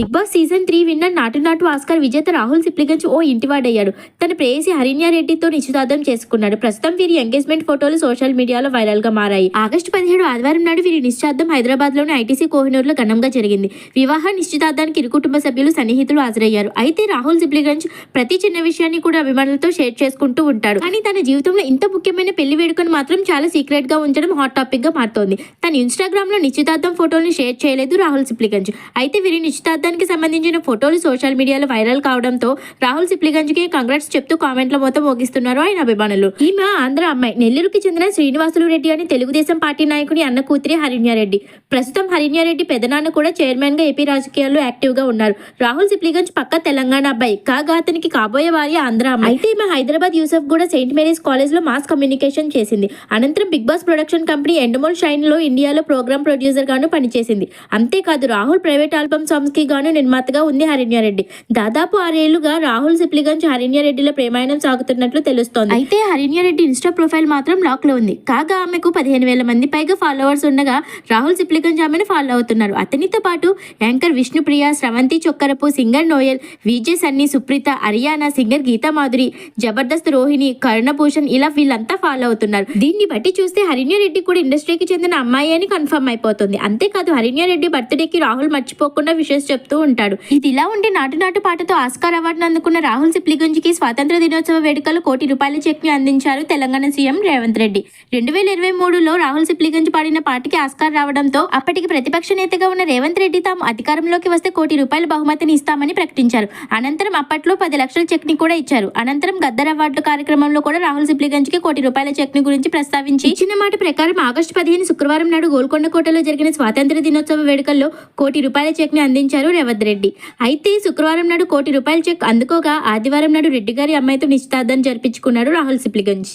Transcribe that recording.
Big boss season 3 winner నాటు నాటు Oscar విజేత రాహుల్ సిప్లిగంజ్ ఓ ఇంటివాడయ్యాడు. తన ప్రేయసి హరిణ్యారెడ్డితో నిశ్చితార్థం చేసుకున్నాడు. ప్రస్తుతం వీరి ఎంగేజ్మెంట్ ఫోటోలు సోషల్ మీడియాలో వైరల్ గా మారాయి. ఆగస్టు 17 ఆదివారం నాడు వీరి నిశ్చితార్థం హైదరాబాద్ లోని ఐటీసీ కోహినూర్ లో ఘనంగా జరిగింది. వివాహ నిశ్చితార్థానికి ఇరు కుటుంబ సభ్యులు సన్నిహితులు హాజరయ్యారు. అయితే రాహుల్ సిప్లిగంజ్ ప్రతి చిన్న విషయాన్ని కూడా అభిమానులతో షేర్ చేసుకుంటూ ఉంటాడు. కానీ తన జీవితంలో ఇంత ముఖ్యమైన పెళ్లి వేడుకను మాత్రం చాలా సీక్రెట్ గా ఉంచడం హాట్ టాపిక్ గా మారుతోంది. తన ఇన్స్టాగ్రామ్ లో నిశ్చితార్థం ఫోటోలను షేర్ చేయలేదు రాహుల్ సిప్లిగంజ్. అయితే వీరి నిశ్చితార్థానికి సంబంధించిన ఫోటోలు సోషల్ మీడియాలో వైరల్ కావడంతో రాహుల్ సిప్లిగంజ్ కి కంగ్రాట్స్ చెప్తూ కామెంట్ల మొత్తం మోగిస్తున్నారు ఆయన అభిమానులు. ఈమె ఆంధ్ర అమ్మాయి. నెల్లూరుకి చెందిన శ్రీనివాసులు రెడ్డి అని తెలుగుదేశం పార్టీ నాయకుడి అన్న కూతురి హరిణ్యారెడ్డి. ప్రస్తుతం హరిణ్యారెడ్డి పెదనాన్న కూడా చైర్మన్ గా ఏపీ రాజకీయాల్లో యాక్టివ్ గా ఉన్నారు. రాహుల్ సిప్లిగంజ్ పక్క తెలంగాణ అబ్బాయి కాగా అతనికి కాబోయే భార్య ఆంధ్ర అమ్మాయి. అయితే ఈమె హైదరాబాద్ యూసఫ్ కూడా సెయింట్ మేరీస్ కాలేజ్ లో మాస్ కమ్యూనికేషన్ చేసింది. అనంతరం Bigg Boss production company Endemol Shine లో ఇండియాలో ప్రోగ్రామ్ ప్రొడ్యూసర్ గాను పనిచేసింది. అంతేకాదు రాహుల్ ప్రైవేట్ ఆల్బమ్ సాంగ్స్ కి గాను నిర్మాతగా ఉంది హరిణ్యారెడ్డి. దాదాపు 6 ఏళ్లుగా రాహుల్ సిప్లిగంజ్ హరిణ్యారెడ్డిలో ప్రేమాయణం సాగుతున్నట్లు తెలుస్తోంది. అయితే హరిణ్యారెడ్డి ఇన్స్టా ప్రొఫైల్ మాత్రం లాక్ లో ఉంది. కాగా ఆమెకు 15,000 మంది పైగా ఫాలోవర్స్ ఉండగా రాహుల్ సిప్లిగంజ్ ఆమెను ఫాలో అవుతున్నారు. అతనితో పాటు anchor Vishnupriya, Sravanthi Chokkarapu, singer Noel, VJ Sunny, Supritha, Ariyana, singer Geetha Madhuri, Jabardasth Rohini, Karunabhushan ఇలా వీళ్ళంతా ఫాలో అవుతున్నారు. దీన్ని బట్టి చూస్తే హరిణ్యారెడ్డి కూడా ఇండస్ట్రీకి చెందిన అమ్మాయి అని కన్ఫర్మ్ అయిపోతుంది. అంతేకాదు హరిణ్యారెడ్డి బర్త్డేకి రాహుల్ మర్చిపోకుండా విషెస్ చెప్తూ ఉంటాడు. ఇది ఇలా ఉంటే నాటు నాటు పాటతో ఆస్కార్ అవార్డును అందుకున్న రాహుల్ సిప్లిగంజ్ కి స్వాతంత్ర దినోత్సవ వేడుకలు ₹1 కోటి చెక్ ని అందించారు తెలంగాణ సీఎం రేవంత్ రెడ్డి. 2023లో రాహుల్ సిప్లిగంజ్ పాడిన పాటకి ఆస్కార్ రావడంతో అప్పటికి ప్రతిపక్ష నేతగా ఉన్న రేవంత్ రెడ్డి తాము అధికారంలోకి వస్తే ₹1 కోటి బహుమతిని ఇస్తామని ప్రకటించారు. అనంతరం అప్పట్లో 10 లక్షల చెక్ ని కూడా ఇచ్చారు. అనంతరం గద్దర్ అవార్డు కార్యక్రమంలో కూడా రాహుల్ సిప్లిగంజ్ కి ₹1 కోటి చెక్ ని గురించి ప్రస్తావించి ఇచ్చిన మాట ప్రకారం ఆగస్టు 15 శుక్రవారం నాడు గోల్కొండ కోటలో జరిగిన స్వాతంత్ర దినోత్సవ వేడుకల్లో ₹1 కోటి చెక్ ని అందించారు రేవంత్ రెడ్డి. అయితే శుక్రవారం నాడు ₹1 కోటి చెక్ అందుకోగా ఆదివారం నాడు రెడ్డి గారి అమ్మాయితో నిశ్చితార్థం జరిపించుకున్నాడు రాహుల్ సిప్లిగంజ్.